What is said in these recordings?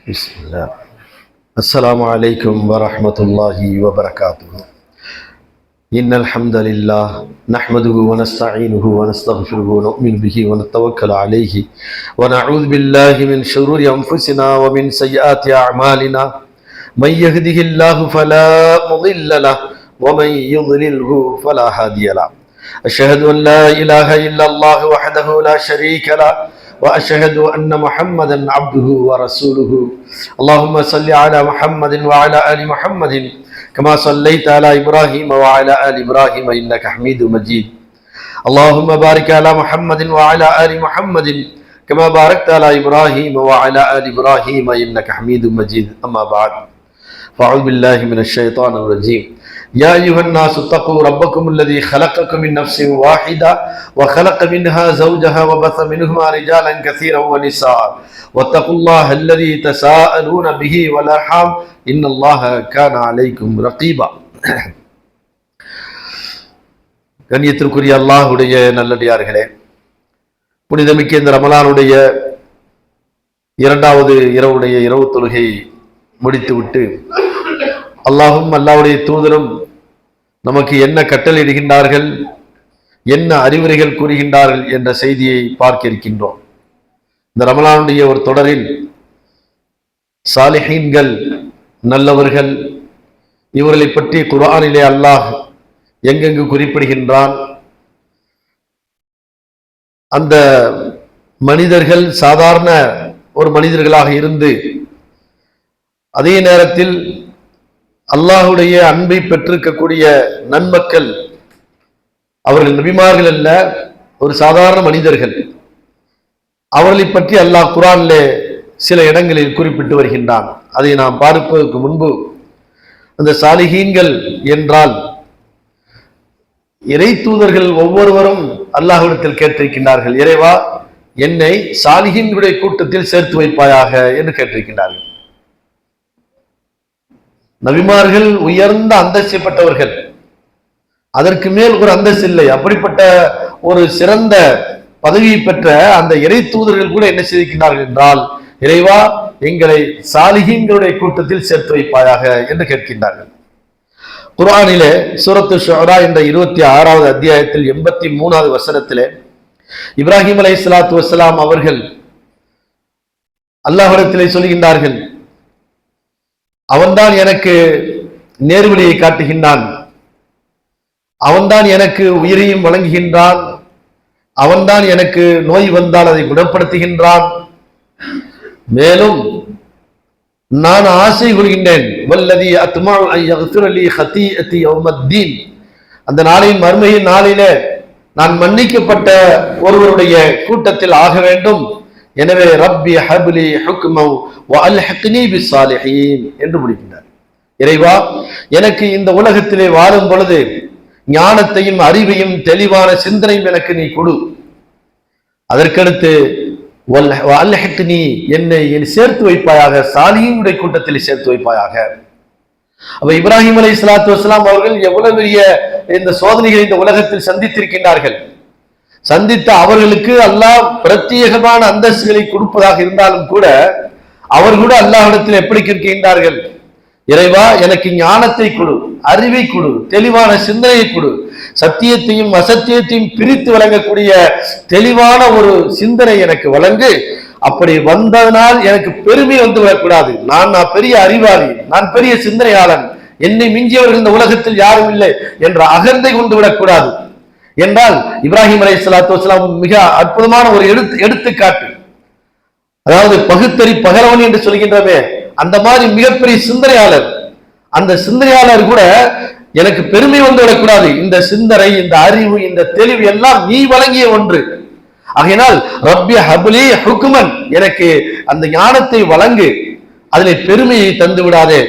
பிஸ்மில்லாஹ். அஸ்ஸலாமு அலைக்கும் வரஹ்மத்துல்லாஹி வபரகாத்துஹு. இன்னல் ஹம்தலில்லாஹ் நஹ்மதுஹு வ நஸ்தஈனுஹு வ நஸ்தக்ஃபிருஹு வ நு'மினு பிஹி வ நத்தவக்கலு அலைஹி வ நஊது பில்லாஹி மின் ஷுரூரி அன்ஃபுஸினா வ மின் ஸய்யிஆத்தி அஅமாலினா மன் யஹ்திஹில்லாஹு ஃபலா முضில்ல லஹு வ மன் யுضللஹு ஃபலா ஹாதிய லஹு. அஷ்ஹது அன் லா இலாஹ இல்லல்லாஹு வஹ்தஹு லா ஷரீக லஹு وأشهد أن محمدا عبده ورسوله. اللهم صل على محمد وعلى آل محمد كما صليت على إبراهيم وعلى آل إبراهيم إنك حميد مجيد. اللهم بارك على محمد وعلى آل محمد كما باركت على إبراهيم وعلى آل إبراهيم إنك حميد مجيد. أما بعد فأعوذ بالله من الشيطان الرجيم. يا أيها الناس اتقوا ربكم الذي خلقكم من نفس واحدة وخلق منها زوجها وبث منهما رجالا كثيرا ونساء واتقوا الله الذي تساءلون به والأرحام إن الله كان عليكم رقيبا. கண்ணியத்திற்குரிய அல்லாஹ்வுடைய நல்லடியார்களே, புனிதமிக்க இந்த ரமலானுடைய இரண்டாவது இரவுடைய இரவு தொழுகை முடித்துவிட்டு அல்லாஹும் அல்லாஹ்வுடைய தூதரும் நமக்கு என்ன கட்டளையிடுகின்றார்கள், என்ன அறிவுரைகள் கூறுகின்றார்கள் என்ற செய்தியை பார்க்க இருக்கின்றோம். இந்த ரமலானுடைய ஒரு தொடரில் சாலிஹீன்கள், நல்லவர்கள், இவர்களை பற்றி குர்ஆனிலே அல்லாஹ் எங்கெங்கு குறிப்பிடுகின்றான். அந்த மனிதர்கள் சாதாரண ஒரு மனிதர்களாக இருந்து அதே நேரத்தில் அல்லாஹுடைய அன்பை பெற்றிருக்கக்கூடிய நன்மக்கள், அவர்கள் நபிமார்கள் அல்ல, ஒரு சாதாரண மனிதர்கள். அவர்களை பற்றி அல்லாஹ் குர்ஆனிலே சில இடங்களில் குறிப்பிட்டு வருகின்றான். அதை நாம் பார்ப்பதற்கு முன்பு, அந்த சாலிஹீன்கள் என்றால் இறை தூதர்கள் ஒவ்வொருவரும் அல்லாஹ்விடத்தில் கேட்டிருக்கின்றார்கள், இறைவா என்னை சாலிஹீன்களுடைய கூட்டத்தில் சேர்த்து வைப்பாயாக என்று கேட்டிருக்கின்றார்கள். நபிமார்கள் உயர்ந்த அந்தஸ்தை பெற்றவர்கள், அதற்கு மேல் ஒரு அந்தஸ்து இல்லை. அப்படிப்பட்ட ஒரு சிறந்த பதவியை பெற்ற அந்த இறை தூதர்கள் கூட என்ன செய்திருக்கிறார்கள் என்றால், இறைவா எங்களை சாலிஹீன்களுடைய கூட்டத்தில் சேர்த்து வைப்பாயாக என்று கேட்கின்றார்கள். குர்ஆனிலே சூரத்து ஷுஆரா என்ற 26வது அத்தியாயத்தில் 83வது வசனத்திலே இப்ராஹிம் அலைஹிஸ்ஸலாத்து வஸ்ஸலாம் அவர்கள் அல்லாஹ்விடத்திலே சொல்கின்றார்கள், அவன்தான் எனக்கு நேர்வழியை காட்டுகின்றான், அவன்தான் எனக்கு உயிரையும் வழங்குகின்றான், அவன்தான் எனக்கு நோய் வந்தால் அதை குணப்படுத்துகின்றான், மேலும் நான் ஆசை கொள்கின்றேன், வல்லதி அத்மஉ அன் யக்ஃபிர லி ஹதீஅத்தி யௌமத்தீன், அந்த நாளின் மறுமையின் நாளிலே நான் மன்னிக்கப்பட்ட ஒருவருடைய கூட்டத்தில் ஆக வேண்டும். எனவே ரப்பி ஹப்லி ஹுக்மன் வ அல்ஹிக்னி பிஸ்ஸாலிஹீன் என்று முடிக்கின்றார். இறைவா எனக்கு இந்த உலகத்திலே வாழும் பொழுது ஞானத்தையும் அறிவையும் தெளிவான சிந்தனையும் எனக்கு நீ கொடு. அதற்கடுத்து வ அல்ஹிக்னி என்னை சேர்த்து வைப்பாயாக, சாலிஹீன்களுடைய கூட்டத்தில் சேர்த்து வைப்பாயாக. அப்ப இப்ராஹிம் அலைஹிஸ்ஸலாத்து வஸ்ஸலாம் அவர்கள் எவ்வளவு பெரிய இந்த சோதனைகளை இந்த உலகத்தில் சந்தித்திருக்கின்றார்கள். சந்தித்த அவர்களுக்கு அல்லாஹ் பிரத்யேகமான அந்தஸ்துகளை கொடுப்பதாக இருந்தாலும் கூட அவர் கூட அல்லாஹ்விடத்தில் எப்படி கேட்கின்றார்கள், இறைவா எனக்கு ஞானத்தை கொடு, அறிவை கொடு, தெளிவான சிந்தனையை கொடு, சத்தியத்தையும் அசத்தியத்தையும் பிரித்து வழங்கக்கூடிய தெளிவான ஒரு சிந்தனை எனக்கு வழங்கு. அப்படி வந்ததனால் எனக்கு பெருமை வந்து விடக்கூடாது, நான் பெரிய அறிவாளி, நான் பெரிய சிந்தனையாளன், என்னை மிஞ்சியவர்கள் இந்த உலகத்தில் யாரும் இல்லை என்ற அகந்தை கொண்டு விடக்கூடாது என்றால் இப்ராஹிம் அலைஹிஸ்ஸலாத்து வஸ்ஸலாம் மிக அற்புதமான ஒரு எடுத்துக்காட்டு. அதாவது பகுத்தறி பகலவன் என்று சொல்கின்றமே, அந்த மாதிரி மிகப்பெரிய சிந்தனையாளர். அந்த சிந்தனையாளர் கூட எனக்கு பெருமை வந்து விடக்கூடாது, இந்த சிந்தனை, இந்த அறிவு, இந்த தெளிவு எல்லாம் நீ வழங்கிய ஒன்று. ஆகையினால் ரப்பி ஹப்லி ஹுக்மன், எனக்கு அந்த ஞானத்தை வழங்கு, அதிலே பெருமையை தந்து விடாதே,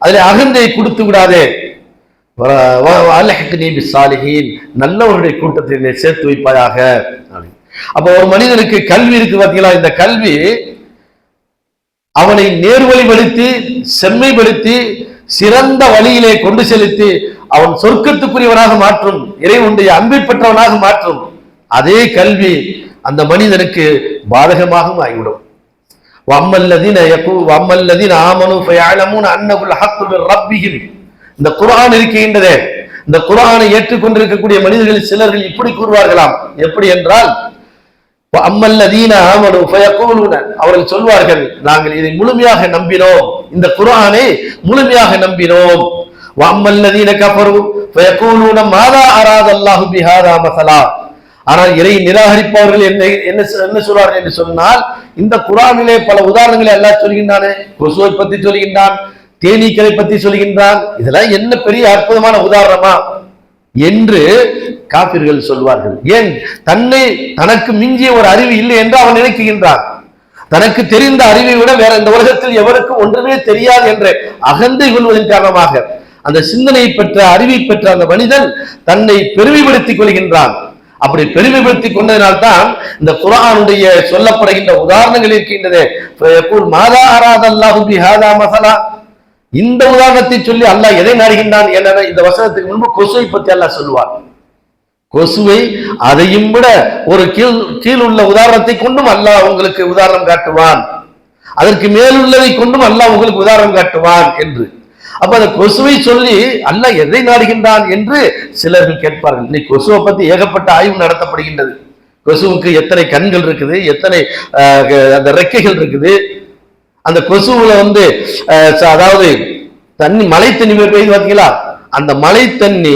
அதிலே அகந்தையை கொடுத்து விடாதே. அல்ஹிக்னி பிஸ்ஸாலிஹீன், நல்லவர்களுடைய கூட்டத்திலே சேர்த்து வைப்பாயாக. அப்ப ஒரு மனிதனுக்கு கல்வி இருக்கு பார்த்தீங்களா, இந்த கல்வி அவனை நேர்வழிப்படுத்தி செம்மைப்படுத்தி சிறந்த வழியிலே கொண்டு செலுத்தி அவன் சொர்க்கத்துக்குரியவனாக மாற்றும், இறைவனுடைய அன்பை பெற்றவனாக மாற்றும். அதே கல்வி அந்த மனிதனுக்கு பாதகமாகவும் ஆகிவிடும். இந்த குர்ஆன் இருக்கின்றதே, இந்த குர்ஆனை ஏற்றுக்கொண்டிருக்கக்கூடிய மனிதர்கள் சிலர்கள் இப்படி கூறுவார்களாம். எப்படி என்றால், அவர்கள் சொல்வார்கள், நாங்கள் இதை முழுமையாக நம்பினோம், இந்த குர்ஆனை முழுமையாக நம்பினோம். ஆனால் இறை நிராகரிப்பவர்கள் என்ன சொல்றார்கள் என்று சொன்னால், இந்த குர்ஆனிலே பல உதாரணங்களை அல்லாஹ் சொல்கின்றானே, கொசுவை பத்தி சொல்கின்றான், தேனீக்களை பத்தி சொல்கின்றான், இதெல்லாம் என்ன பெரிய அற்புதமான உதாரணமா என்று காபிர்கள் சொல்வார்கள். ஏன்? தனக்கு மிஞ்சிய ஒரு அறிவு இல்லை என்று அவன் நினைக்கின்றான். தனக்கு தெரிந்த அறிவை விட வேற இந்த உலகத்தில் எவருக்கும் ஒன்றுமே தெரியாது என்று அகந்தை கொள்வதன் காரணமாக அந்த சிந்தனை பெற்ற அறிவை பெற்ற அந்த மனிதன் தன்னை பெருமைப்படுத்திக் கொள்கின்றான். அப்படி பெருமைப்படுத்திக் கொண்டதினால்தான் இந்த குர்ஆனுடைய சொல்லப்படுகின்ற உதாரணங்கள் இருக்கின்றதே, மாதா அராத அல்லாஹு பிஹாதா மஸலா, இந்த உதாரணத்தை சொல்லி அல்லாஹ் எதை நாடுகின்றான் என இந்த வசனத்துக்கு முன்பு கொசுவை பற்றி அல்லாஹ் சொல்லுவார். கொசுவை அதையும் விட ஒரு கீழ் உள்ள உதாரணத்தை கொண்டும் அல்லாஹ் உங்களுக்கு உதாரணம் காட்டுவான், அதற்கு மேலுள்ளதை கொண்டும் அல்லாஹ் உங்களுக்கு உதாரணம் காட்டுவான் என்று. அப்ப அந்த கொசுவை சொல்லி அல்லாஹ் எதை நாடுகின்றான் என்று சிலர்கள் கேட்பார்கள். இன்னைக்கு கொசுவை பத்தி ஏகப்பட்ட ஆய்வு நடத்தப்படுகின்றது. கொசுவுக்கு எத்தனை கண்கள் இருக்குது, எத்தனை அந்த ரெக்கைகள் இருக்குது, அந்த கொசுவுல அதாவது தண்ணி மழை தண்ணி பெய்து பார்த்தீங்களா, அந்த மழை தண்ணி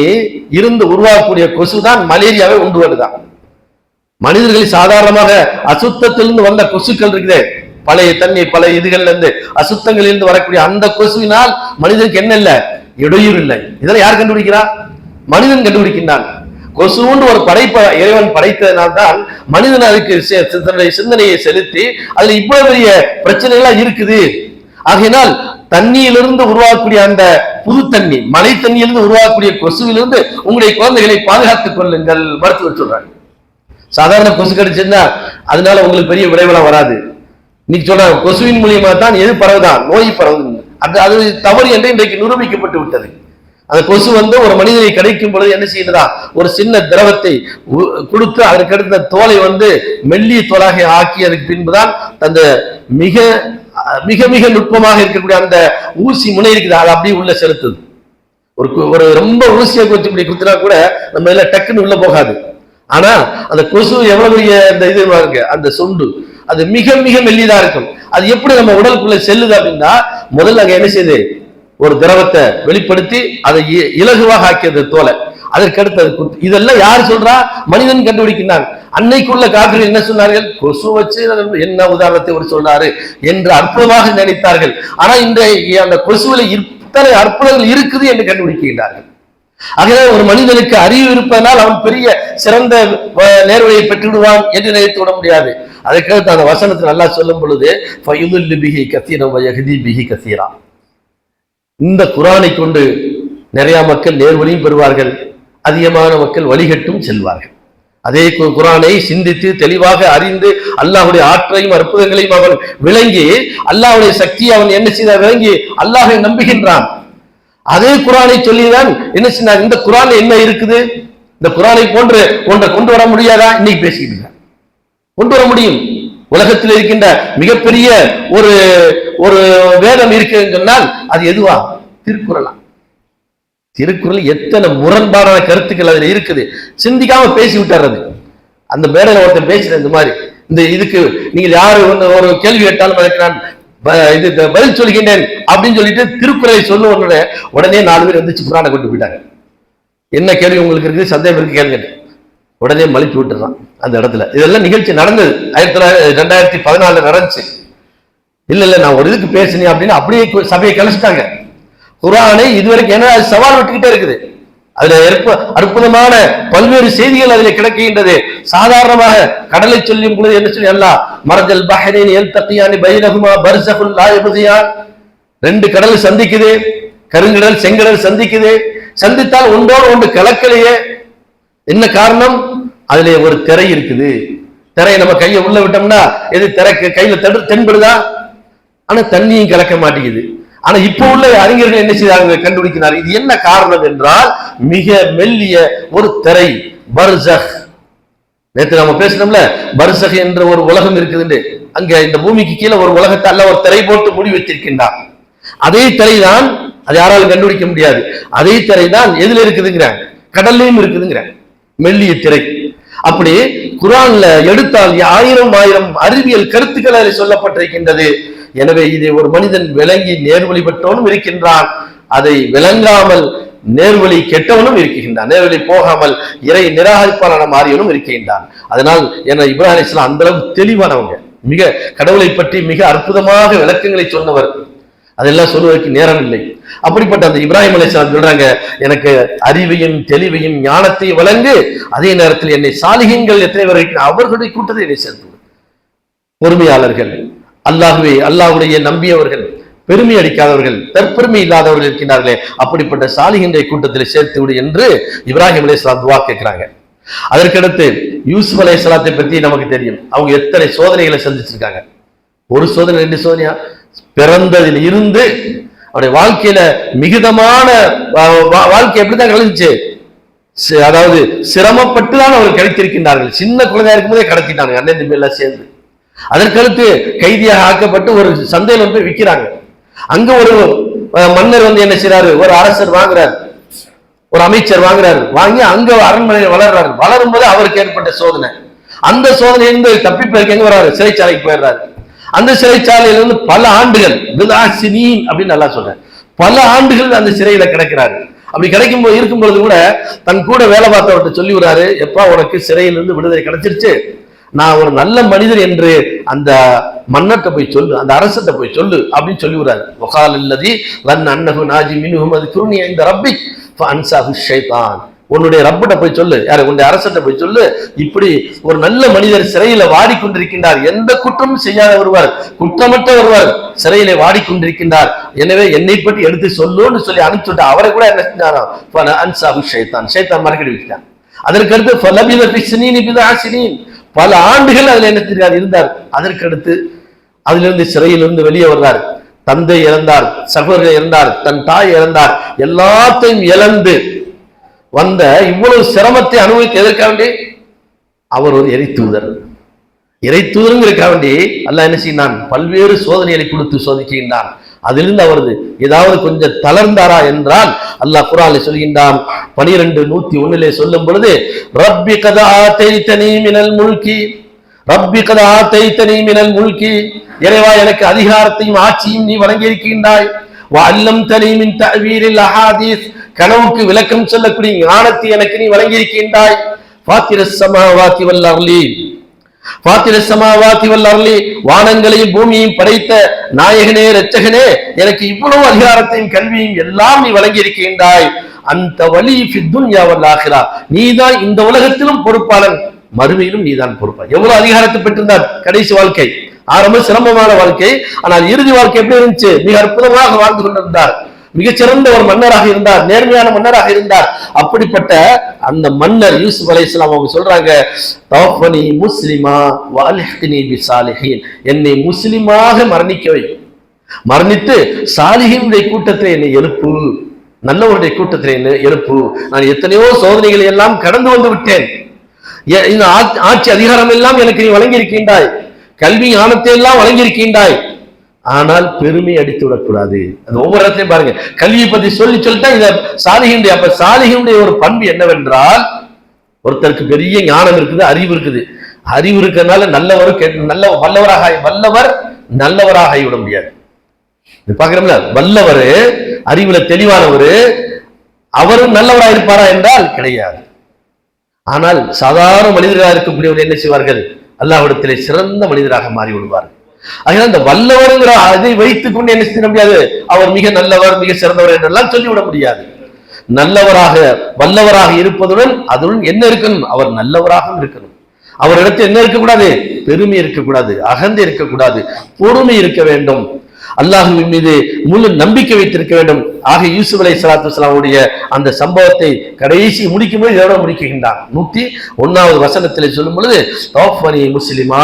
இருந்து உருவாகக்கூடிய கொசு தான் மலேரியாவை உண்டு வருதான். மனிதர்கள் சாதாரணமாக அசுத்தத்திலிருந்து வந்த கொசுக்கள் இருக்குதே, பழைய தண்ணி பழைய இதுகள்ல இருந்து அசுத்தங்களிலிருந்து வரக்கூடிய அந்த கொசுவினால் மனிதனுக்கு என்ன இல்லை, இடையூறு இல்லை. இதெல்லாம் யார் கண்டுபிடிக்கிறா? மனிதன் கண்டுபிடிக்கின்றான். கொசுன்னு ஒரு படைப்பை இறைவன் படைத்ததனால்தான் மனிதன் அதுக்கு தன்னுடைய சிந்தனையை செலுத்தி அதுல இவ்வளவு பெரிய பிரச்சனைகள்லாம் இருக்குது. ஆகையினால் தண்ணியிலிருந்து உருவாக்கக்கூடிய அந்த புது தண்ணி, மழை தண்ணியிலிருந்து உருவாக்கக்கூடிய கொசுவிலிருந்து உங்களுடைய குழந்தைகளை பாதுகாத்துக் கொள்ளுங்கள் மருத்துவர் சொல்றாங்க. சாதாரண கொசு கடிச்சிருந்தா அதனால உங்களுக்கு பெரிய விளைவுலாம் வராது. இன்னைக்கு சொல்றாங்க கொசுவின் மூலியமா தான் எது பரவுதான், நோய் பரவுது. அது தவறு என்று இன்றைக்கு நிரூபிக்கப்பட்டு விட்டது. அந்த கொசு ஒரு மனிதனை கிடைக்கும் பொழுது என்ன செய்யுதுன்னா, ஒரு சின்ன திரவத்தை கொடுத்து அதற்கு அடுத்த தோலை மெல்லிய தோலாக ஆக்கி அதுக்கு பின்புதான் அந்த மிக மிக மிக நுட்பமாக இருக்கக்கூடிய அந்த ஊசி முனை இருக்குது, அது அப்படியே உள்ள செலுத்துது. ஒரு ரொம்ப ஊசியை வச்சு இப்படி குத்துனா கூட நம்ம எல்லாம் டக்குன்னு உள்ள போகாது. ஆனா அந்த கொசு எவ்வளவு அந்த இது இருக்கு, அந்த சொண்டு அது மிக மிக மெல்லியதா இருக்கும். அது எப்படி நம்ம உடலுக்குள்ள செல்லுது அப்படின்னா, முதல்ல அங்க என்ன செய்யுது, ஒரு திரவத்தை வெளிப்படுத்தி அதை இலகுவாக ஆக்கியது தோலை, அதற்கு அடுத்து இதெல்லாம் யார் சொல்றா? மனிதன் கண்டுபிடிக்கிறான். அன்னைக்குள்ள காப்பிர்கள் என்ன சொன்னார்கள்? கொசு வச்சு என்ன உதாரணத்தை ஒரு சொன்னாரு என்று அற்புதமாக நினைத்தார்கள். ஆனா இந்த அந்த கொசுவில இத்தனை அற்புதங்கள் இருக்குது என்று கண்டுபிடிக்கின்றார்கள். ஆகவே ஒரு மனிதனுக்கு அறிவு இருப்பதனால் அவன் பெரிய சிறந்த நேர்வழியை பெற்றுவிடுவான் என்று நினைத்து விட முடியாது. அதற்கடுத்து அந்த வசனத்தில் நல்லா சொல்லும் பொழுது இந்த குர்ஆனை கொண்டு நிறைய மக்கள் நேர்வழியும் பெறுவார்கள், அதிகமான மக்கள் வழிகட்டும் செல்வார்கள். அதே குர்ஆனை சிந்தித்து தெளிவாக அறிந்து அல்லாஹ்வுடைய ஆற்றலையும் அற்புதங்களையும் அவன் விளங்கி அல்லாஹ்வுடைய சக்தியை அவன் என்ன செய்த விளங்கி அல்லாஹை நம்புகின்றான். அதே குர்ஆனை சொல்லிதான் என்ன செய்ய, இந்த குர்ஆன்ல என்ன இருக்குது, இந்த குர்ஆனை போன்று ஒன்றை கொண்டு வர முடியாதா? இன்னைக்கு பேசிக்கிட்டு கொண்டு வர முடியும். உலகத்தில் இருக்கின்ற மிகப்பெரிய ஒரு ஒரு வேதம் இருக்குன்னு சொன்னால் அது எதுவா? திருக்குறளா? திருக்குறள் எத்தனை முரண்பாடான கருத்துக்கள் அதுல இருக்குது, சிந்திக்காம பேசி விட்டுறது. அந்த மேடையில ஒருத்தர் பேசுற இந்த மாதிரி இந்த இதுக்கு நீங்கள் யாரு ஒரு கேள்வி கேட்டாலும் அதுக்கு நான் இது பதில் சொல்கின்றேன் அப்படின்னு சொல்லிட்டு திருக்குறளை சொல்ல உடனே 4 பேர் வந்துச்சு குர்ஆனை கொண்டு போயிட்டாங்க. என்ன கேள்வி உங்களுக்கு இருக்குது, சந்தேகம் இருக்கு கேளுங்க, உடனே மலிப்பு விட்டுறான் அந்த இடத்துல. இதெல்லாம் நிகழ்ச்சி நடந்தது 2014 நடந்துச்சு. இல்ல நான் ஒரு இதுக்கு பேசினேன் அப்படின்னு அப்படியே சபையை கலைச்சிட்டாங்க. குர்ஆனை இதுவரைக்கும் என்ன சவால் விட்டுக்கிட்டே இருக்குது. அதுல அற்புதமான பல்வேறு செய்திகள் அதில் கிடைக்கின்றது. சாதாரணமாக கடலை சொல்லும் பொழுது என்ன சொல்லி அல்லாஹ் மரஜல் பஹ்ரைன் யல்தகியானி பைனஹுமா பர்ஸகுல் லா யப்கியான், 2 கடல் சந்திக்குது, கருங்கடல் செங்கடல் சந்திக்குது. சந்தித்தால் ஒன்றோடு ஒன்று கலக்கலையே. என்ன காரணம்? அதுல ஒரு திரை இருக்குது. திரையை நம்ம கையை உள்ள விட்டோம்னா எது திரை கையில தென்படுதா? ஆனா தண்ணியும் கலக்க மாட்டேங்குது. ஆனா இப்ப உள்ள அறிஞர்கள் என்ன செய்தாங்க, கண்டுபிடிக்கிறார். இது என்ன காரணம் என்றால் மிக மெல்லிய ஒரு திரை, பர்ஸக், நேற்று நம்ம பேசணும்ல, பர்சக் என்ற ஒரு உலகம் இருக்குதுன்னு. அங்க இந்த பூமிக்கு கீழே ஒரு உலகத்தை அல்ல ஒரு திரை போட்டு மூடி வைத்திருக்கின்றான். அதே திரைதான், அது யாராலும் கண்டுபிடிக்க முடியாது. அதே திரைதான் எதுல இருக்குதுங்கிற, கடல்லையும் இருக்குதுங்கிற மெல்லிய திரை. அப்படி குர்ஆன்ல எடுத்தால் 1000 அறிவியல் கருத்துக்கள் அதில் சொல்லப்பட்டிருக்கின்றது. எனவே இதை ஒரு மனிதன் விளங்கி நேர்வழி பெற்றவனும் இருக்கின்றான், அதை விளங்காமல் நேர்வழி கெட்டவனும் இருக்கின்றான், நேர்வழி போகாமல் இறை நிராகரிப்பாளன மாறியவனும் இருக்கின்றான். அதனால் என்ன இப்ராஹிம் அலைஹிஸ்ஸலாம் அந்த அளவுக்கு தெளிவானவங்க, மிக கடவுளை பற்றி மிக அற்புதமாக விளக்கங்களை சொன்னவர். அதெல்லாம் சொல்வதற்கு நேரம் இல்லை. அப்படிப்பட்ட அந்த இப்ராஹிம் அலைஹிஸ்ஸலாம் சொல்றாங்க, எனக்கு அறிவையும் தெளிவையும் ஞானத்தையும் வழங்கு, அதே நேரத்தில் என்னை சாலிஹீன்கள் எத்தனை பேர் இருக்கிறார் அவர்களுடைய கூட்டத்தை என்னை சேர்த்து, பொறுமையாளர்கள், அல்லாஹ்வை அல்லாஹ்வுடைய நம்பியவர்கள், பெருமை அடிக்காதவர்கள், தற்பெருமை இல்லாதவர்கள் இருக்கின்றார்களே, அப்படிப்பட்ட சாலிஹீன்களை கூட்டத்தில் சேர்த்து விடு என்று இப்ராஹிம் அலைஹிஸ்ஸலாம் துஆ கேட்கிறாங்க. அதற்கடுத்து யூசுப் அலைஹிஸ்ஸலாத்தை பற்றி நமக்கு தெரியும். அவங்க எத்தனை சோதனைகளை சந்திச்சிருக்காங்க. ஒரு சோதனை, 2 சோதனையா? பிறந்ததில் இருந்து அவருடைய வாழ்க்கையில மிகுதமான வாழ்க்கை எப்படிதான் கழிச்சு, அதாவது சிரமப்பட்டு தான் அவர்கள் கிடைத்திருக்கின்றார்கள். சின்ன குழந்தையா இருக்கும் போதே கடத்திட்டாங்க அண்ணன் தம்பி எல்லாம் சேர்ந்து. அதற்கடுத்து கைதியாக ஆக்கப்பட்டு ஒரு சந்தையில் போய் விற்கிறாங்க. அங்க ஒரு மன்னர் என்ன செய்யறாரு, ஒரு அரசர் வாங்குறாரு, ஒரு அமைச்சர் வாங்குறாரு, வாங்கி அங்க அரண்மனையில் வளர்றாரு. வளரும் போது அவருக்கு ஏற்பட்ட சோதனை, அந்த சோதனையிலிருந்து தப்பிப்பதற்கு எங்க வர்றாரு, சிறைச்சாலைக்கு போயிடுறாரு. அந்த சிறைச்சாலையிலிருந்து பல ஆண்டுகள் அப்படின்னு நல்லா சொல்றேன், பல ஆண்டுகள் அந்த சிறையில கிடக்கிறாரு. அப்படி கிடைக்கும் போது இருக்கும் பொழுது கூட தன் கூட வேலை பார்த்தவர்கிட்ட சொல்லி விடுறாரு, எப்பா உனக்கு சிறையிலிருந்து விடுதலை கிடைச்சிருச்சு, நான் ஒரு நல்ல மனிதர் என்று அந்த மன்னர்கிட்ட போய் சொல்லு, அந்த அரசத்தை போய் சொல்லு அப்படின்னு சொல்லி விடுறாரு. வகால் அல்லதி லன் அன்னஹு நாஜி மின்ஹும் அதுகுர்னி இந்த ரப்பி ஃபஅன்ஸாஹு ஷைத்தான், உன்னுடைய ரப்பிட்ட போய் சொல்லு, யாரு, உன்னுடைய அரசத்தை போய் சொல்லு, இப்படி ஒரு நல்ல மனிதர் சிறையில வாடிக்கொண்டிருக்கின்றார், எந்த குற்றமும் செய்யாத ஒருவர், குற்றமற்ற ஒருவர் சிறையில வாடிக்கொண்டிருக்கின்றார், எனவே என்னை பற்றி எடுத்து சொல்லுன்னு சொல்லி அனுப்பிச்சுட்டு அவரை கூட என்ன செஞ்சாராம், ஃபஅன்ஸாஹு ஷைத்தான், ஷைத்தான் மறக்கடி விட்டான். அதற்கடுத்து ஃபலபித ஃபிஸ்னீனி பிதஆசினீன், பல ஆண்டுகள் அதுல என்ன தெரியாது இருந்தார். அதற்கடுத்து அதிலிருந்து சிறையிலிருந்து வெளியே வர்றார். தந்தை இறந்தார், சகோதரர் இறந்தார், தன் தாய் இறந்தார், எல்லாத்தையும் இழந்து வந்த இவ்வளவு சிரமத்தை அனுபவித்து எதற்காக வேண்டி அவர் ஒரு இறை தூதர், இறை தூதருங்கிறதுக்காக வேண்டி அல்லாஹ் என்ன செய்யினான், பல்வேறு சோதனைகளை கொடுத்து சோதிக்கின்றான். அதிலிருந்து அவரது ஏதாவது கொஞ்சம் தளர்ந்தாரா என்றால் அல்லாஹ் குர்ஆனில் சொல்கின்றான், 12:101 சொல்லும் பொழுது, ரப்பி கத் ஆதைதனி மினல் முல்கி, ரப்பி கத் ஆதைதனி மினல் முல்கி, இறைவா எனக்கு அதிகாரத்தையும் ஆட்சியும் நீ வழங்கி இருக்கின்றாய், வ அல்லம்தனி மின் தஅவீரில் அஹாதீஸ், கனவுக்கு விளக்கம் சொல்லக்கூடிய ஞானத்தை எனக்கு நீ வழங்கி இருக்கின்றாய், ஃபாத்திரஸ் ஸமாவாதி வல் அர்லி, ஃபாத்திரஸ் ஸமாவாதி வல் அர்லி, வானங்களையும் பூமியையும் படைத்த நாயகனே இரட்சகனே, எனக்கு இவ்வளவு அதிகாரத்தையும் கல்வியும் எல்லாம் நீ வழங்கி இருக்கின்றாய், அந்த வலி ஃபித் துன்யா வல் ஆகிரா, நீதான் இந்த உலகத்திலும் பொறுப்பாளன், மறுமையிலும் நீதான் பொறுப்பாளன். எவ்வளவு அதிகாரத்தை பெற்றிருந்தார். கடைசி வாழ்க்கை ஆரம்ப சிரமமான வாழ்க்கை, ஆனால் இறுதி வாழ்க்கை எப்படி இருந்துச்சு, மிக அற்புதமாக வாழ்ந்து கொண்டிருந்தார். மிகச்சிறந்த ஒரு மன்னராக இருந்தார், நேர்மையான மன்னராக இருந்தார். அப்படிப்பட்ட அந்த மன்னர் யூசுப் அலைஹிஸ்ஸலாம் அவங்க சொல்றாங்க, தவஃபனி முஸ்லிமா வ அல்ஹிக்னி பிஸாலிஹீன், என்னை முஸ்லிமாக மரணிக்க வை, மரணித்து சாலிஹீனுடைய கூட்டத்தில் என்னை எழுப்பு, நல்லவருடைய கூட்டத்தில் என்னை எழுப்பு, நான் எத்தனையோ சோதனைகளை எல்லாம் கடந்து வந்து விட்டேன், இந்த ஆட்சி அதிகாரம் எல்லாம் எனக்கு நீ வழங்கி இருக்கின்றாய், கல்வி ஞானத்தை எல்லாம் வழங்கி இருக்கின்றாய், ஆனால் பெருமை அடித்து விடக்கூடாது. அது ஒவ்வொரு இடத்தையும் பாருங்க, கல்வியை பத்தி சொல்லித்தான் இத சாலிஹீனுடைய, அப்ப சாலிஹீனுடைய ஒரு பண்பு என்னவென்றால், ஒருத்தருக்கு பெரிய ஞானம் இருக்குது, அறிவு இருக்குது, அறிவு இருக்கிறதுனால வல்லவர் நல்லவராக ஆகிவிட முடியாது. பாக்குறோம்ல, வல்லவர் அறிவுல தெளிவானவர் அவரும் நல்லவராக இருப்பாரா என்றால் கிடையாது. ஆனால் சாதாரண மனிதராக இருக்கக்கூடியவர் என்ன செய்வார்கள், அல்லாஹ்விடத்திலே சிறந்த மனிதராக மாறி விடுவார்கள். அதனால இந்த வல்லவர்ங்கிற அதை வைத்துக் கொண்டு என்ன செய்ய முடியாது, அவர் மிக நல்லவர் மிக சிறந்தவர் என்றெல்லாம் சொல்லிவிட முடியாது. நல்லவராக வல்லவராக இருப்பதுடன் அதுடன் என்ன இருக்கணும், அவர் நல்லவராகவும் இருக்கணும். அவரிடத்தில் என்ன இருக்கக்கூடாது, பெருமை இருக்கக்கூடாது, அகந்தை இருக்கக்கூடாது, பொறுமை இருக்க வேண்டும், அல்லாஹ்வின் மீது முழு நம்பிக்கை வைத்திருக்க வேண்டும். ஆக யூசுப் அலைஹிஸ்ஸலாத்து வஸலாமுடைய அந்த சம்பவத்தை கடைசி முடிக்கும் போது இதோட முடிக்கின்றான். 101வது வசனத்தில் சொல்லும் பொழுது, தவஃபனி முஸ்லிமா,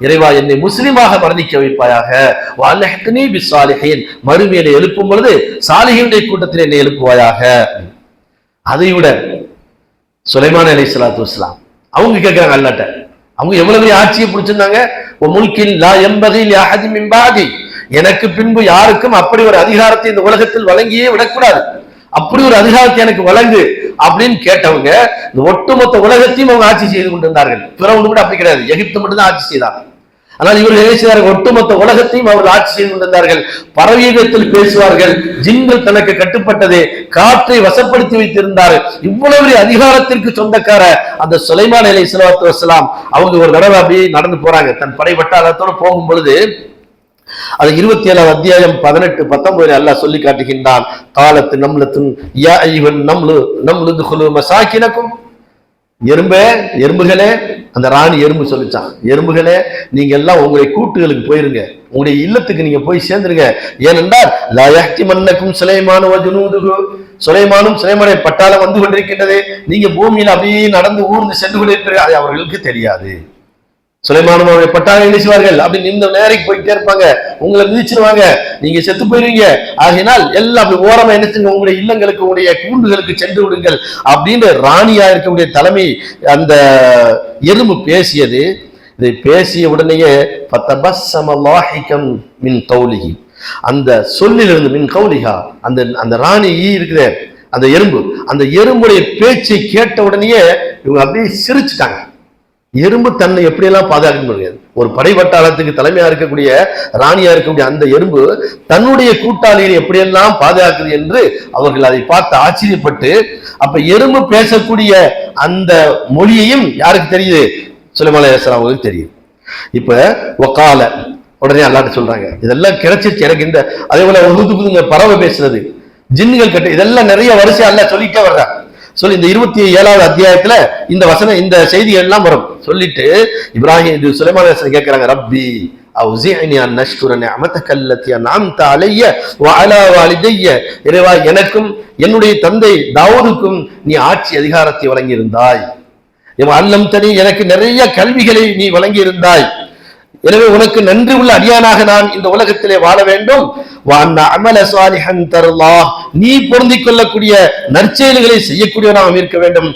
இறைவா என்னை முஸ்லிமாக மரணிக்க வைப்பாயாக, வ அல்ஹிக்னி பிஸ்ஸாலிஹீன், மறுமையிலே எழுப்பும் பொழுது சாலிஹீனுடைய கூட்டத்தில் என்னை எழுப்புவாயாக. அதை விட சுலைமான் அலைஹிஸ்ஸலாத்து வஸலாம் அவங்க கேட்கிறாங்க அல்லாஹ்ட்ட, அவங்க எவ்வளவு பெரிய ஆட்சியை பிடிச்சிருந்தாங்க. முல்கின் லா யம்பகி லிஅஹதி மின் பஅதி, எனக்கு பின்பு யாருக்கும் அப்படி ஒரு அதிகாரத்தை இந்த உலகத்தில் வழங்கியே விடக்கூடாது, அப்படி ஒரு அதிகாரத்தை எனக்கு வழங்கு அப்படின்னு கேட்டவங்க இந்த ஒட்டுமொத்த உலகத்தையும் அவங்க ஆட்சி செய்து கொண்டிருந்தார்கள். பிறவங்க கூட அப்படி கிடையாது, எகிப்து மட்டும்தான் ஆட்சி செய்தாங்க. ஆனால் இவர்கள் என்ன செய்தார்கள், ஒட்டுமொத்த உலகத்தையும் அவர்கள் ஆட்சி செய்து கொண்டிருந்தார்கள். பறவீகத்தில் பேசுவார்கள், ஜின்கள் தனக்கு கட்டுப்பட்டது, காற்றை வசப்படுத்தி வைத்திருந்தார்கள். இவ்வளவு அதிகாரத்திற்கு சொந்தக்கார அந்த சுலைமான் அலைஹிஸ்ஸலாத்து வஸ்ஸலாம் அவங்க ஒரு தடவை அப்படியே நடந்து போறாங்க. தன் படை வட்டாரத்தோடு போகும் பொழுது அது 27 அத்தியாயம் 18-19 அல்லாஹ் சொல்லி காட்டுகின்றான். காலத்து நம்லத்துன் யா அய்யுஹன் நம்லு துகுலு மசாகினக்கும், எறும்புகளே, அந்த ராணி எறும்பு சொல்லிச்சான், எறும்புகளே நீங்க எல்லாம் உங்களுடைய கூட்டுகளுக்கு போயிருங்க, உங்களுடைய இல்லத்துக்கு நீங்க போய் சேர்ந்துருங்க. ஏனென்றால் லா யஹ்திமன்னக்கும் சுலைமானு வ ஜுனூதுஹு, சுலைமானும் சுலைமானுடைய பட்டாளம் வந்து கொண்டிருக்கின்றது, நீங்க பூமியில் அப்படியே நடந்து ஊர்ந்து சென்று கொண்டிருப்பீர்கள், அது அவர்களுக்கு தெரியாது. சுலைமானும் அவருடைய பட்டாளம் என்ன செய்வார்கள், அப்படி நின்ற நேரைக்கு போயிட்டே இருப்பாங்க, உங்களை மிதிச்சிருவாங்க, நீங்க செத்து போயிருவீங்க. ஆகினால் எல்லாம் அப்படி ஓரமா என்ன செய்யுங்க, உங்களுடைய இல்லங்களுக்கு உங்களுடைய கூண்டுகளுக்கு சென்று விடுங்கள் அப்படின்னு ராணியா இருக்கக்கூடிய தலைமை அந்த எறும்பு பேசியது. இதை பேசிய உடனேயே மின் கௌலிஹி, அந்த சொல்லிலிருந்து மின் கௌலிஹா, அந்த ராணி இருக்கிற அந்த எறும்பு, அந்த எறும்புடைய பேச்சை கேட்ட உடனேயே இவங்க அப்படியே சிரிச்சுட்டாங்க. எறும்பு தன்னை எப்படியெல்லாம் பாதுகாக்க முடியாது. ஒரு படை வட்டாரத்துக்கு தலைமையா இருக்கக்கூடிய ராணியா இருக்கக்கூடிய அந்த எறும்பு தன்னுடைய கூட்டாளியை எப்படியெல்லாம் பாதுகாக்குது என்று அவர்கள் அதை பார்த்து ஆச்சரியப்பட்டு, அப்ப எறும்பு பேசக்கூடிய அந்த மொழியையும் யாருக்கு தெரியுது, சுலைமான் அலைஹிஸ்ஸலாம் அவங்களுக்கு தெரியுது. இப்ப வகால உடனே அல்லாஹ் சொல்றாங்க, இதெல்லாம் கிடைச்சிருச்சு எனக்கு. இந்த அதே போல உதுகுதுங்க பறவை பேசுறது, ஜின்னுகள் கட்டு, இதெல்லாம் நிறைய வரிசை அல்லாஹ் சொல்லிட்டே வர்றாங்க. சொல்லி இந்த 27வது அத்தியாயத்துல இந்த வசனம் இந்த செய்திகள் எல்லாம் வரும். சொல்லிட்டு இப்ராஹிம் சுலைமான் அலைஹிஸ்ஸலாம் கேட்கிறாங்க, ரப்பி அவ்ஸிஅனி அன் நஷ்குர நிஅமதக அல்லதி அன்அம்த அலைய வ அலா வாலிதைய, இறைவா எனக்கும் என்னுடைய தந்தை தாவூதுக்கும் நீ ஆட்சி அதிகாரத்தை வழங்கி இருந்தாய், அல்லம்தனி எனக்கு நிறைய கல்விகளை நீ வழங்கி இருந்தாய், எனவே உனக்கு நன்றி உள்ள அடியானாக நான் இந்த உலகத்திலே வாழ வேண்டும். நீ பொருந்திக் கொள்ளக்கூடிய நற்செயல்களை செய்யக்கூடியவனாக இருக்க வேண்டும்.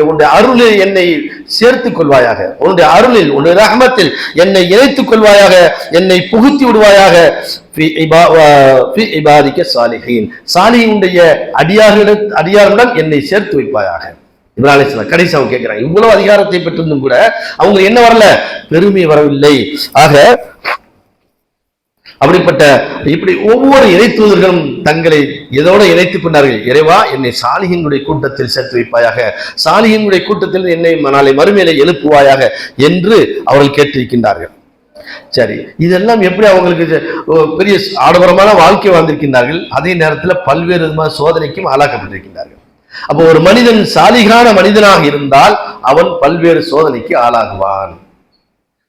உன்னுடைய அருளில் என்னை சேர்த்துக் கொள்வாயாக, உன்னுடைய அருளில் உன்னுடைய ரஹ்மத்தில் என்னை இணைத்துக் கொள்வாயாக, என்னை புகுத்தி விடுவாயாக. சாலிஹீனுடைய அடியார்களுடன் என்னை சேர்த்து வைப்பாயாக. இப்ராஹிம் அலைஹிஸ்ஸலாம் கடைசி அவங்க கேட்கிறாங்க, இவ்வளவு அதிகாரத்தை பெற்றிருந்தும் கூட அவங்க என்ன வரல, பெருமை வரவில்லை. ஆக அப்படிப்பட்ட இப்படி ஒவ்வொரு இறைத்தூதர்களும் தங்களை எதோட இணைத்துக் கொண்டார்கள். இறைவா என்னை சாலிஹீனுடைய கூட்டத்தில் சேர்த்து வைப்பாயாக, சாலிஹீனுடைய கூட்டத்தில் என்னை நாளை மறுமையிலே எழுப்புவாயாக என்று அவர்கள் கேட்டிருக்கின்றார்கள். சரி, இதெல்லாம் எப்படி அவங்களுக்கு பெரிய ஆடம்பரமான வாழ்க்கை வாழ்ந்திருக்கின்றார்கள், அதே நேரத்தில் பல்வேறு விதமான சோதனைக்கும் ஆளாக்கப்பட்டிருக்கின்றார்கள். அப்போ ஒரு மனிதன் சாலிகான மனிதனாக இருந்தால் அவன் பல்வேறு சோதனைக்கு ஆளாகுவான்.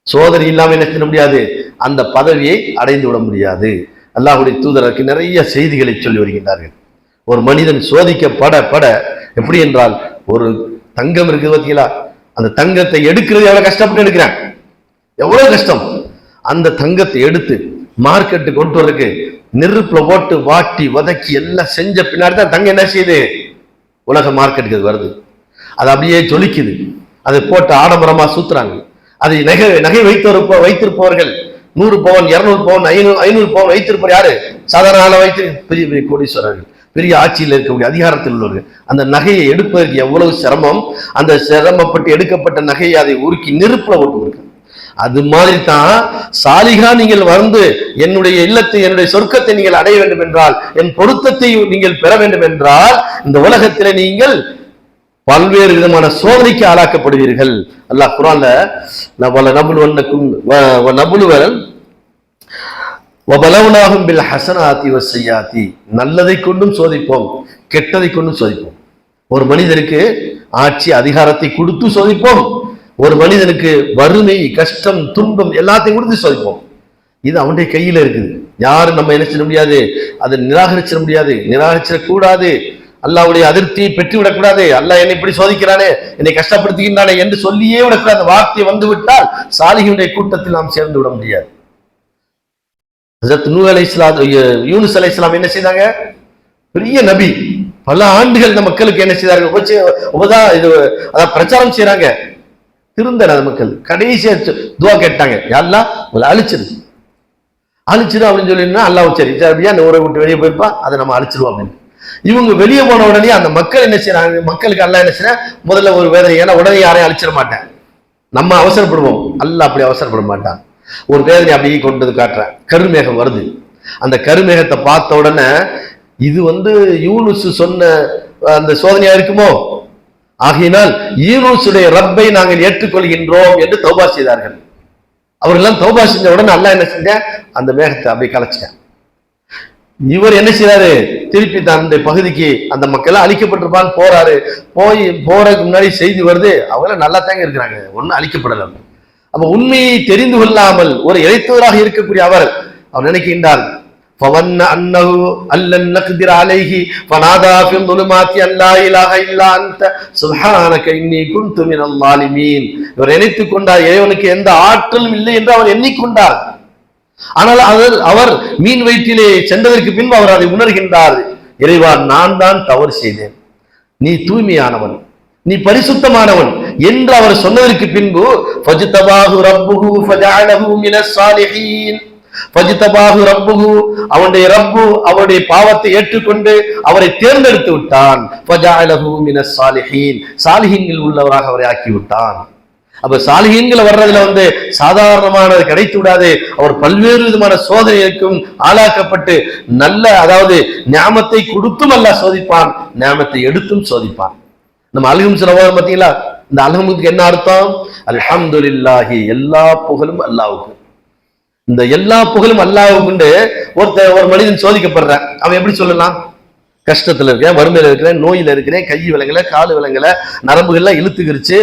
சோதனை இல்லாமல் என்ன செய்ய முடியாது, அந்த பதவியை அடைந்து விட முடியாது. அல்லாஹ்வுடைய தூதருக்கு நிறைய செய்திகளை சொல்லி வருகின்றார்கள். ஒரு மனிதன் சோதிக்கப்பட பட எப்படி என்றால், ஒரு தங்கம் இருக்குது பார்த்தீங்களா, அந்த தங்கத்தை எடுக்கிறது எவ்வளவு கஷ்டப்பட்டு எடுக்கிறான், எவ்வளவு கஷ்டம். அந்த தங்கத்தை எடுத்து மார்க்கெட்டு கொண்டு வரதுக்கு நெருப்புல போட்டு வாட்டி வதக்கி எல்லாம் செஞ்ச பின்னாடி தான் தங்கம் என்ன செய்யுது, உலக மார்க்கெட்டுக்கு வருது. அது அப்படியே ஜொலிக்குது, அதை போட்டு ஆடம்பரமா சுத்துறாங்க. அதை நகை வைத்திருப்பவர்கள் 100 பவுன் 200 பவுன் 500 பவுன் வைத்திருப்பவர் யாரு, சாதாரண ஆள வைத்து பெரிய பெரிய கோடீஸ்வரர்கள், பெரிய ஆட்சியில் இருக்கக்கூடிய அதிகாரத்தில் உள்ளவர்கள். அந்த நகையை எடுப்பதற்கு எவ்வளவு சிரமம், அந்த சிரமப்பட்டு எடுக்கப்பட்ட நகையை அதை உருக்கி நெருப்புல ஓட்டு. அது மாதிரி தான் சாலிகா நீங்கள் வந்து என்னுடைய இல்லத்தை என்னுடைய சொர்க்கத்தை நீங்கள் அடைய வேண்டும் என்றால், என் பொருத்தத்தை நீங்கள் பெற வேண்டும் என்றால், இந்த உலகத்திலே நீங்கள் பல்வேறு விதமான சோதனைக்கு ஆளாக்கப்படுவீர்கள். அல்லாஹ் குர்ஆன்ல நல்லதை கொண்டும் சோதிப்போம், கெட்டதை கொண்டும் சோதிப்போம். ஒரு மனிதனுக்கு ஆட்சி அதிகாரத்தை கொடுத்து சோதிப்போம், ஒரு மனிதனுக்கு வறுமை கஷ்டம் துன்பம் எல்லாத்தையும் கொடுத்து சோதிப்போம். இது அவனுடைய கையில இருக்குது, யாரும் நம்ம என்ன செய்ய முடியாது, அதை நிராகரிச்சிட முடியாது, நிராகரிச்சிடக்கூடாது. அல்லாஹ்வுடைய அதிருப்தியை பெற்றுவிடக்கூடாது. அல்லாஹ் என்னை இப்படி சோதிக்கிறானே, என்னை கஷ்டப்படுத்துகின்றானே என்று சொல்லியே விடக்கூடாது. அந்த வார்த்தை வந்து விட்டால் சாலிஹுடைய கூட்டத்தில் நாம் சேர்ந்து விட முடியாது. ஹஜ்ரத் நூஹ் அலைஹிஸ்ஸலாம் யூனுஸ் அலைஹிஸ்ஸலாம் என்ன செய்தாங்க, பெரிய நபி, பல ஆண்டுகள் இந்த மக்களுக்கு என்ன செய்தார்கள், அதான் பிரச்சாரம் செய்யறாங்க, திருந்தன மக்கள். கடைசியா துவா கேட்டாங்க, யாரெல்லாம் அழிச்சிரு அப்படின்னு சொல்லினா அல்லாஹ் சரி அப்படியா ஊரை விட்டு வெளியே போயிருப்பா, அதை நம்ம அழிச்சிருவோம் அப்படின்னு. இவங்க வெளியே போன உடனே அந்த மக்கள் என்ன செய்யறாங்க, மக்களுக்கு அல்லாஹ் என்ன செய்யற, முதல்ல ஒரு வேதனை, ஏன்னா உடனே யாரையும் அழிச்சிட மாட்டேன், நம்ம அவசரப்படுவோம், அல்லாஹ் அப்படி அவசரப்பட மாட்டான். ஒரு வேதனை அப்படியே கொண்டு வந்து காட்டுறேன். கருமேகம் வருது. அந்த கருமேகத்தை பார்த்த உடனே இது யூனுஸ் சொன்ன அந்த சோதனையா இருக்குமோ, ஆகையினால் யூனுஸுடைய ரப்பை நாங்கள் ஏற்றுக்கொள்கின்றோம் என்று தௌபா செய்தார்கள். அவர்களெல்லாம் தௌபா செஞ்ச உடனே அல்லாஹ் என்ன செஞ்ச, அந்த மேகத்தை அப்படியே கலைச்சிட்டேன். இவர் என்ன செய்யறாரு, திருப்பி தன்னுடைய பகுதிக்கு அந்த மக்கள் அழிக்கப்பட்டிருப்பான்னு போறாரு. போறதுக்கு முன்னாடி செய்தி வருது, அவங்க நல்லா தாங்க இருக்கிறாங்க, ஒன்னும் அழிக்கப்படல. அப்ப உண்மையை தெரிந்து கொள்ளாமல் ஒரு இறைத்தவராக இருக்கக்கூடிய அவர் நினைக்கின்றார், فظن أنه أن لن نقدر عليه فنادى في الظلمات أن لا إله إلا أنت سبحانك إني كنت من الظالمين. இவர் நினைத்துக் கொண்டார் இறைவனுக்கு எந்த ஆற்றலும் இல்லை என்று அவர் எண்ணிக்கொண்டார். ஆனால் அவர் மீன் வயிற்றிலே சென்றதற்கு பின்பு அவர் அதை உணர்கின்றார், இறைவா நான் தான் தவறு செய்தேன், நீ தூய்மையானவன், நீ பரிசுத்தமானவன் என்று அவர் சொன்னதற்கு பின்பு ஃபஜ்தபாஹு ரப்புஹு ஃபஜஅலஹு மினஸ் சாலிஹீன். ஃபஜ்தபாஹு ரப்புஹு, அவனுடைய ரப்பு அவருடைய பாவத்தை ஏற்றுக்கொண்டு அவரை தேர்ந்தெடுத்து விட்டான். ஃபஜஅலஹு மினஸ் சாலிஹீன், சாலிஹீன்கள் உள்ளவராக அவரை ஆக்கி விட்டான். அப்ப சாலிஹீன்கள் வர்றதுல சாதாரணமானது கிடைத்து விடாது. அவர் பல்வேறு விதமான சோதனைகளுக்கும் ஆளாக்கப்பட்டு நல்ல, அதாவது ஞாமத்தை கொடுத்தும் அல்லாஹ் சோதிப்பான், ஞாமத்தை எடுத்தும் சோதிப்பான். நம்ம அல்ஹம் சொல்ல பார்த்தீங்களா, இந்த அல்ஹம்க்கு என்ன அர்த்தம், அல்ஹம்துலில்லாஹி, எல்லா புகழும் அல்லாஹ்வுக்கு. இந்த எல்லா புகழும் அல்லாஹ்வுக்கு. ஒரு மனிதன் சோதிக்கப்படுறான், அவன் எப்படி சொல்லலாம், கஷ்டத்துல இருக்கிறேன், வறுமையில இருக்கிறேன், நோயில இருக்கிறேன், கை விலங்கல, காலு விலங்கல, நரம்புகள்லாம் இழுத்துக்கிருச்சு,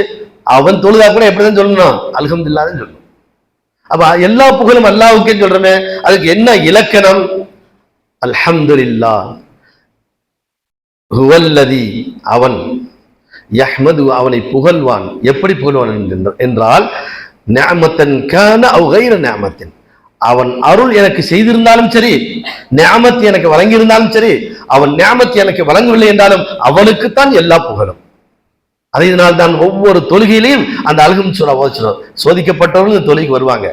அவன் தொழுதா கூட எப்படிதான் சொல்லணும், அல்ஹம்துலில்லாஹ் தான் சொல்லணும். அப்ப எல்லா புகழும் அல்லாஹ்வுக்கே சொல்றமே, அதுக்கு என்ன இலக்கணம், அல்ஹம்துலில்லாஹ் ஹுவல்லதி, அவன் யஹ்மது, அவனை புகழ்வான். எப்படி புகழ்வான் என்றால், நிஅமத்தன் கான அவ் கைர நிஅமத்தின், அவன் அருள் எனக்கு செய்திருந்தாலும் சரி, நிஅமத் எனக்கு வழங்கியிருந்தாலும் சரி, அவன் நிஅமத் எனக்கு வழங்கவில்லை என்றாலும் அவனுக்குத்தான் எல்லா புகழும். அதனால்தான் ஒவ்வொரு தொழுகையிலையும் அந்த அல்ஹம் சூரா ஓதுறோம். சோதிக்கப்பட்டவர்களும் தொழுகைக்கு வருவாங்க,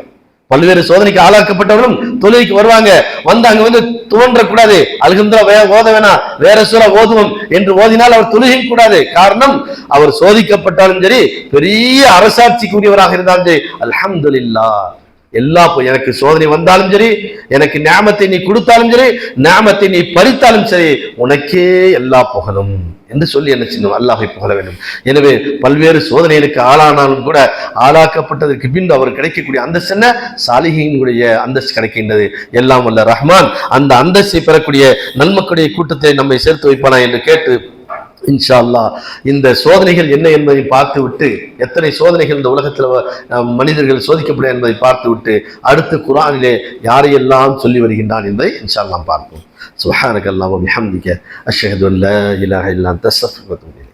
பல்வேறு சோதனைக்கு ஆளாக்கப்பட்டவர்களும் தொழுகைக்கு வருவாங்க. அங்க தோன்றக்கூடாது, அல்ஹம்துலில்லாஹ் ஓத வேணாம், வேற சூரா ஓதுவோம் என்று ஓதினால் அவர் தொழுகை கூடாது. காரணம், அவர் சோதிக்கப்பட்டாலும் சரி, பெரிய அரசாட்சிக்குரியவராக இருந்தாலும் சரி, அல்ஹம்துலில்லாஹ், எல்லா எனக்கு சோதனை வந்தாலும் சரி, எனக்கு ஞாமத்தை நீ கொடுத்தாலும் சரி, ஞாமத்தை நீ பறித்தாலும் சரி, உனக்கே எல்லா புகழும் என்று சொல்லி என்ன செய்யணும், அல்லாஹ்வை புகழ வேண்டும். எனவே பல்வேறு சோதனைகளுக்கு ஆளானாலும் கூட ஆளாக்கப்பட்டதற்கு பின்பு அவர் கிடைக்கக்கூடிய அந்தஸ்து என்ன, சாலிஹீன்களுடைய அந்தஸ்து கிடைக்கின்றது. எல்லாம் வல்ல ரஹ்மான் அந்த அந்தஸ்தை பெறக்கூடிய நன்மக்களுடைய கூட்டத்தை நம்மை சேர்த்து வைப்பானா என்று கேட்டு, இன்ஷா அல்லாஹ் இந்த சோதனைகள் என்ன என்பதை பார்த்து விட்டு, எத்தனை சோதனைகள் இந்த உலகத்தில் மனிதர்கள் சோதிக்கப்படும் என்பதை பார்த்து விட்டு, அடுத்து குர்ஆனிலே யாரையெல்லாம் சொல்லி வருகின்றான் என்பதை இன்ஷா அல்லாஹ் பார்ப்போம். சுப்ஹானக அல்லாஹும்ம வபிஹம்திக அஷ்ஹது அன் லா இலாஹா இல்லா அன்த அஸ்தக்ஃபிருக வ அத்தூபு இலைக்.